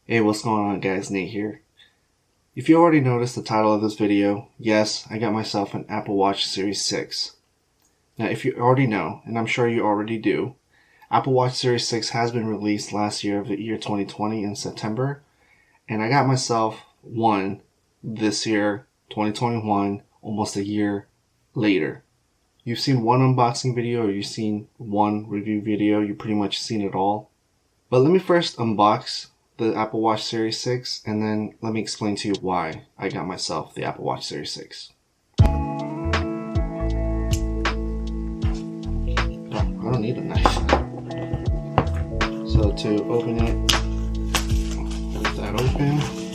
Hey, what's going on guys, Nate here. If you already noticed the title of this video, yes, I got myself an Apple Watch Series 6. Now if you already know, and I'm sure you already do, Apple Watch Series 6 has been released last year of the year 2020 in September, and I got myself one this year, 2021, almost a year later. You've seen one unboxing video or you've seen one review video, you've pretty much seen it all. But let me first unbox the Apple Watch Series 6, and then let me explain to you why I got myself the Apple Watch Series 6. I don't need a knife. So to open it, leave that open.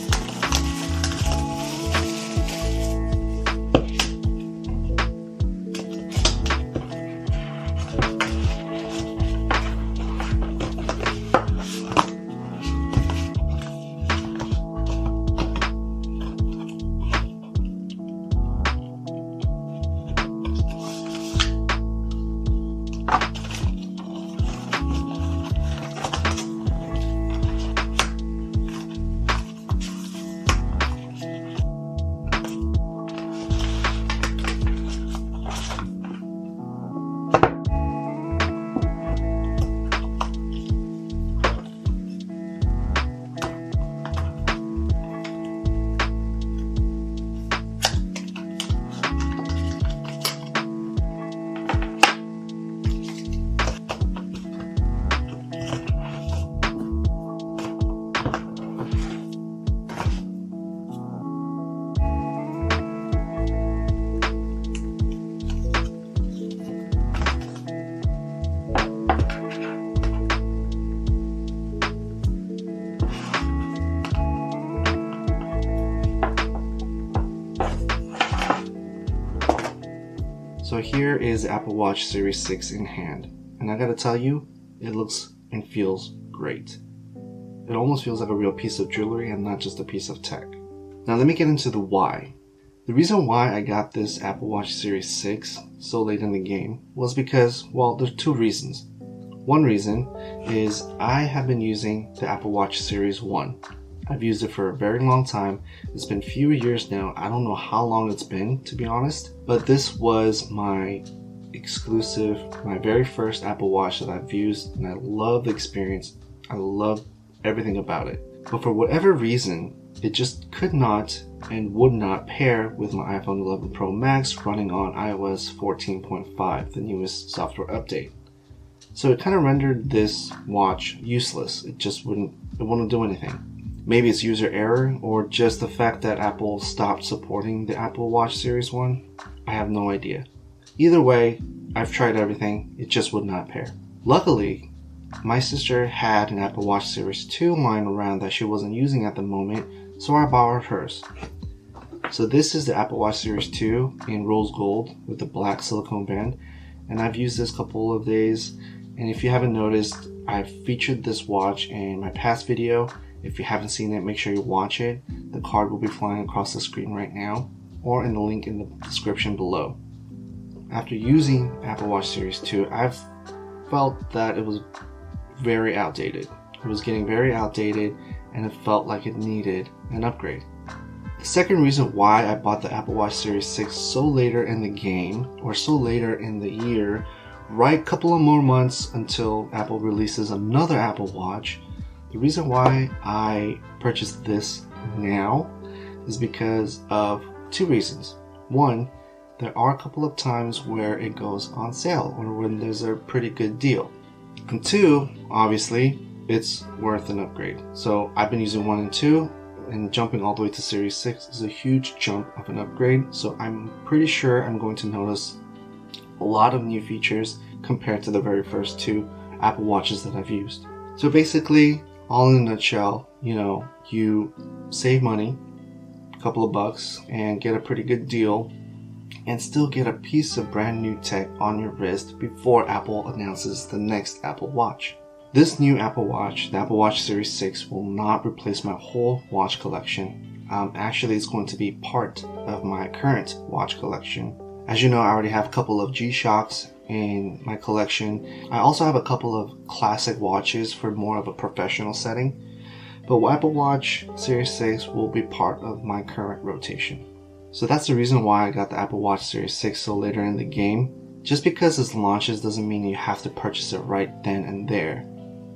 So here is the Apple Watch Series 6 in hand, and I gotta tell you, it looks and feels great. It almost feels like a real piece of jewelry and not just a piece of tech. Now let me get into the why. The reason why I got this Apple Watch Series 6 so late in the game was because, well, there's two reasons. One reason is I have been using the Apple Watch Series 1. I've used it for a very long time. It's been a few years now. I don't know how long it's been, to be honest, but this was my exclusive, my very first Apple Watch that I've used, and I love the experience. I love everything about it. But for whatever reason, it just could not and would not pair with my iPhone 11 Pro Max running on iOS 14.5, the newest software update. So it kind of rendered this watch useless. It wouldn't do anything. Maybe it's user error or just the fact that Apple stopped supporting the Apple Watch Series 1. I have no idea. Either way, I've tried everything. It just would not pair. Luckily, my sister had an Apple Watch Series 2 lying around that she wasn't using at the moment, so I borrowed hers. So this is the Apple Watch Series 2 in rose gold with the black silicone band, and I've used this a couple of days, and if you haven't noticed, I've featured this watch in my past video. If you haven't seen it, make sure you watch it. The card will be flying across the screen right now, or in the link in the description below. After using Apple Watch Series 2, I've felt that it was very outdated. It was getting very outdated, and it felt like it needed an upgrade. The second reason why I bought the Apple Watch Series 6 so later in the game, or so later in the year, right a couple of more months until Apple releases another Apple Watch, the reason why I purchased this now is because of two reasons. One, there are a couple of times where it goes on sale or when there's a pretty good deal. And two, obviously, it's worth an upgrade. So I've been using 1 and 2, and jumping all the way to Series 6 is a huge jump of an upgrade. So I'm pretty sure I'm going to notice a lot of new features compared to the very first two Apple Watches that I've used. So basically, all in a nutshell, you save money, a couple of bucks, and get a pretty good deal, and still get a piece of brand new tech on your wrist before Apple announces the next Apple Watch. This new Apple Watch, the Apple Watch Series 6, will not replace my whole watch collection. Actually, it's going to be part of my current watch collection. As you know, I already have a couple of G-Shocks in my collection. I also have a couple of classic watches for more of a professional setting. But Apple Watch Series 6 will be part of my current rotation. So that's the reason why I got the Apple Watch Series 6 so later in the game. Just because it launches doesn't mean you have to purchase it right then and there.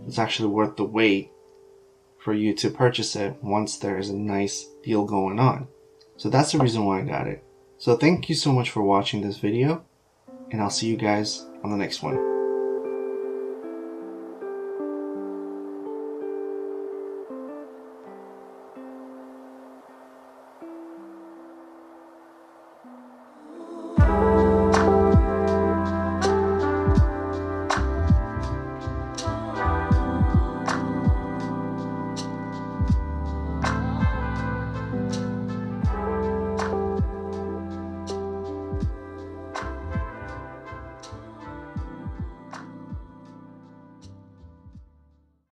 It's actually worth the wait for you to purchase it once there is a nice deal going on. So that's the reason why I got it. So thank you so much for watching this video, and I'll see you guys on the next one.